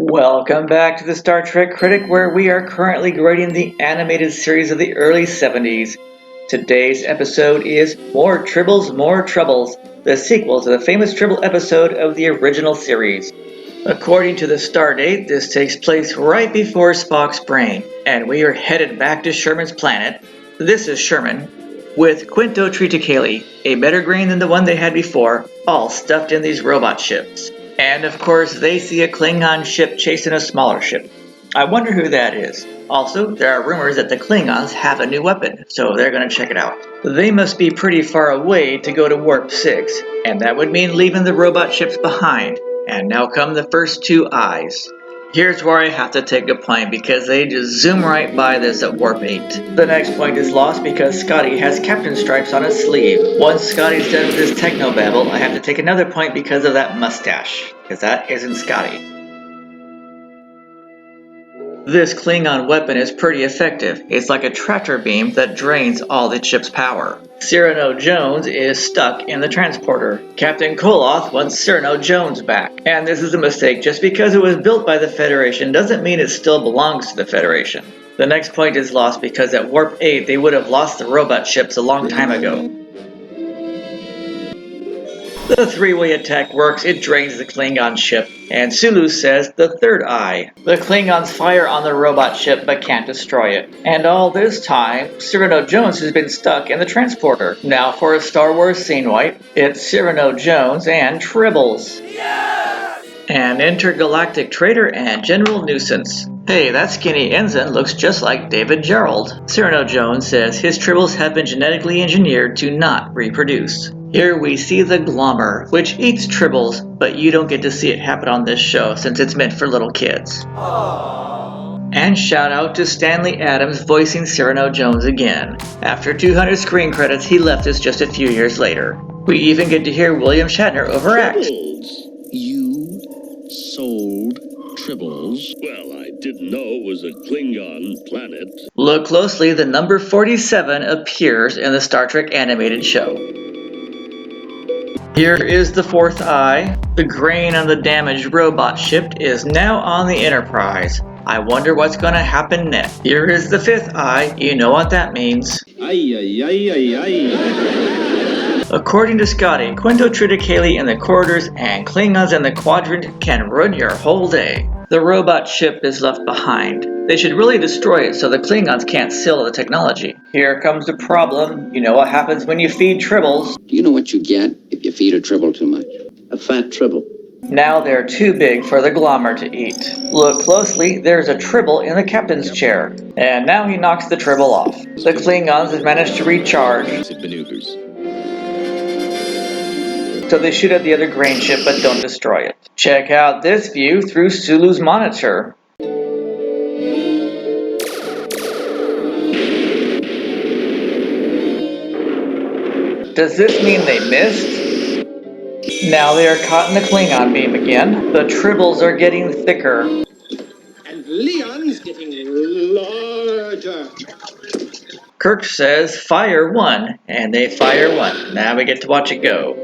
Welcome back to the Star Trek Critic, where we are currently grading the animated series of the early 70s. Today's episode is More Tribbles, More Troubles, the sequel to the famous Tribble episode of the original series. According to the stardate, this takes place right before Spock's brain, and we are headed back to Sherman's planet. This is Sherman, with Quinto Triticale, a better grain than the one they had before, all stuffed in these robot ships. And of course, they see a Klingon ship chasing a smaller ship. I wonder who that is. Also, there are rumors that the Klingons have a new weapon, so they're gonna check it out. They must be pretty far away to go to Warp 6, and that would mean leaving the robot ships behind. And now come the first two eyes. Here's where I have to take a point because they just zoom right by this at Warp 8. The next point is lost because Scotty has captain stripes on his sleeve. Once Scotty's done with his technobabble, I have to take another point because of that mustache, because that isn't Scotty. This Klingon weapon is pretty effective. It's like a tractor beam that drains all the ship's power. Cyrano Jones is stuck in the transporter. Captain Koloth wants Cyrano Jones back. And this is a mistake. Just because it was built by the Federation doesn't mean it still belongs to the Federation. The next point is lost because at Warp 8 they would have lost the robot ships a long time ago. The three-way attack works, it drains the Klingon ship, and Sulu says the third eye. The Klingons fire on the robot ship but can't destroy it. And all this time, Cyrano Jones has been stuck in the transporter. Now for a Star Wars scene wipe, it's Cyrano Jones and Tribbles. Yeah! An intergalactic traitor and general nuisance. Hey, that skinny ensign looks just like David Gerald. Cyrano Jones says his Tribbles have been genetically engineered to not reproduce. Here we see the glommer, which eats Tribbles, but you don't get to see it happen on this show since it's meant for little kids. Aww. And shout out to Stanley Adams voicing Cyrano Jones again. After 200 screen credits, he left us just a few years later. We even get to hear William Shatner overact. Tribbles. You sold Tribbles? Well, I didn't know it was a Klingon planet. Look closely, the number 47 appears in the Star Trek animated show. Here is the fourth eye. The grain on the damaged robot ship is now on the Enterprise. I wonder what's gonna happen next. Here is the fifth eye. You know what that means. According to Scotty, Quinto Triticale in the corridors and Klingons in the quadrant can ruin your whole day. The robot ship is left behind. They should really destroy it so the Klingons can't steal the technology. Here comes the problem. You know what happens when you feed Tribbles. Do you know what you get if you feed a Tribble too much? A fat Tribble. Now they're too big for the glommer to eat. Look closely, there's a Tribble in the captain's chair. And now he knocks the Tribble off. The Klingons have managed to recharge. So they shoot at the other grain ship but don't destroy it. Check out this view through Sulu's monitor. Does this mean they missed? Now they are caught in the Klingon beam again. The Tribbles are getting thicker. And Leon's getting larger. Kirk says fire one, and they fire one. Now we get to watch it go.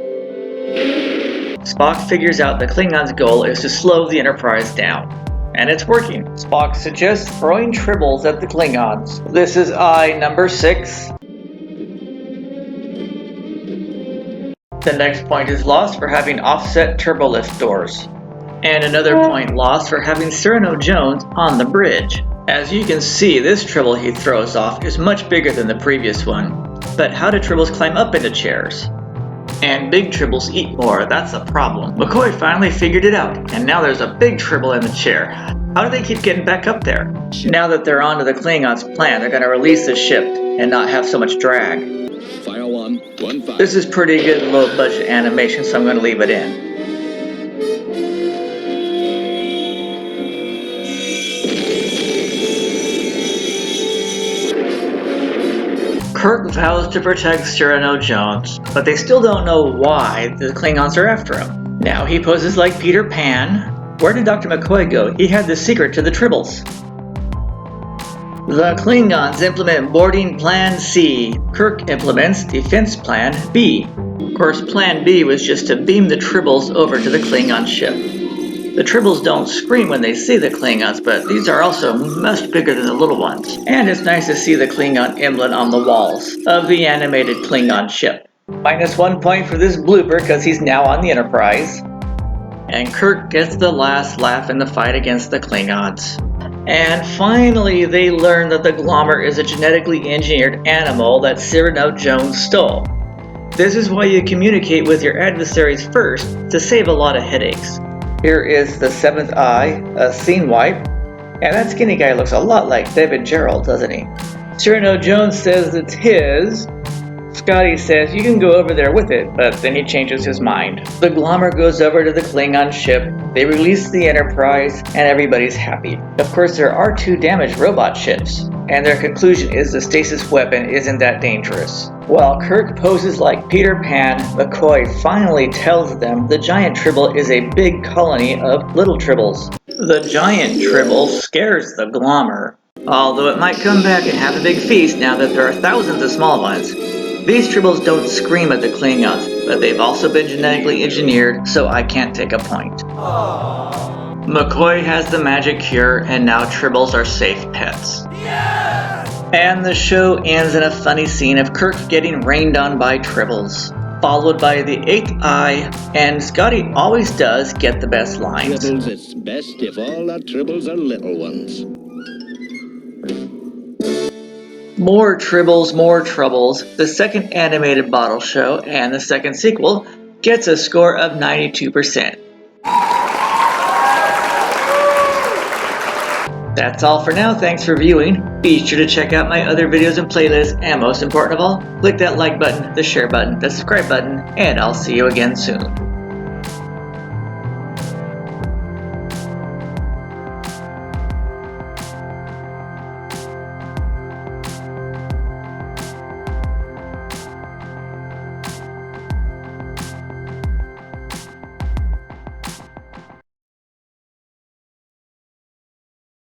Spock figures out the Klingons' goal is to slow the Enterprise down. And it's working. Spock suggests throwing Tribbles at the Klingons. This is eye number 6. The next point is lost for having offset turbolift doors. And another point lost for having Cyrano Jones on the bridge. As you can see, this Tribble he throws off is much bigger than the previous one. But how do Tribbles climb up into chairs? And big Tribbles eat more, that's a problem. McCoy finally figured it out, and now there's a big Tribble in the chair. How do they keep getting back up there? Now that they're onto the Klingons' plan, they're gonna release the ship and not have so much drag. File 115. This is pretty good low budget animation, so I'm gonna leave it in. Kirk vows to protect Cyrano Jones, but they still don't know why the Klingons are after him. Now he poses like Peter Pan. Where did Dr. McCoy go? He had the secret to the Tribbles. The Klingons implement boarding Plan C. Kirk implements Defense Plan B. Of course, Plan B was just to beam the Tribbles over to the Klingon ship. The Tribbles don't scream when they see the Klingons, but these are also much bigger than the little ones. And it's nice to see the Klingon emblem on the walls of the animated Klingon ship. -1 point for this blooper because he's now on the Enterprise. And Kirk gets the last laugh in the fight against the Klingons. And finally, they learn that the glommer is a genetically engineered animal that Cyrano Jones stole. This is why you communicate with your adversaries first to save a lot of headaches. Here is the seventh eye, a scene wipe, and that skinny guy looks a lot like David Gerald, doesn't he? Cyrano Jones says it's his. Scotty says you can go over there with it, but then he changes his mind. The glommer goes over to the Klingon ship, they release the Enterprise, and everybody's happy. Of course, there are 2 damaged robot ships, and their conclusion is the stasis weapon isn't that dangerous. While Kirk poses like Peter Pan, McCoy finally tells them the giant Tribble is a big colony of little Tribbles. The giant Tribble scares the glommer, although it might come back and have a big feast now that there are thousands of small ones. These Tribbles don't scream at the Klingons, but they've also been genetically engineered, so I can't take a point. McCoy has the magic cure, and now Tribbles are safe pets. And the show ends in a funny scene of Kirk getting rained on by Tribbles, followed by the 8th eye, and Scotty always does get the best lines. Tribbles, it's best if all our Tribbles are little ones. More Tribbles, more Troubles, the second animated bottle show and the second sequel gets a score of 92%. That's all for now, thanks for viewing. Be sure to check out my other videos and playlists, and most important of all, click that like button, the share button, the subscribe button, and I'll see you again soon.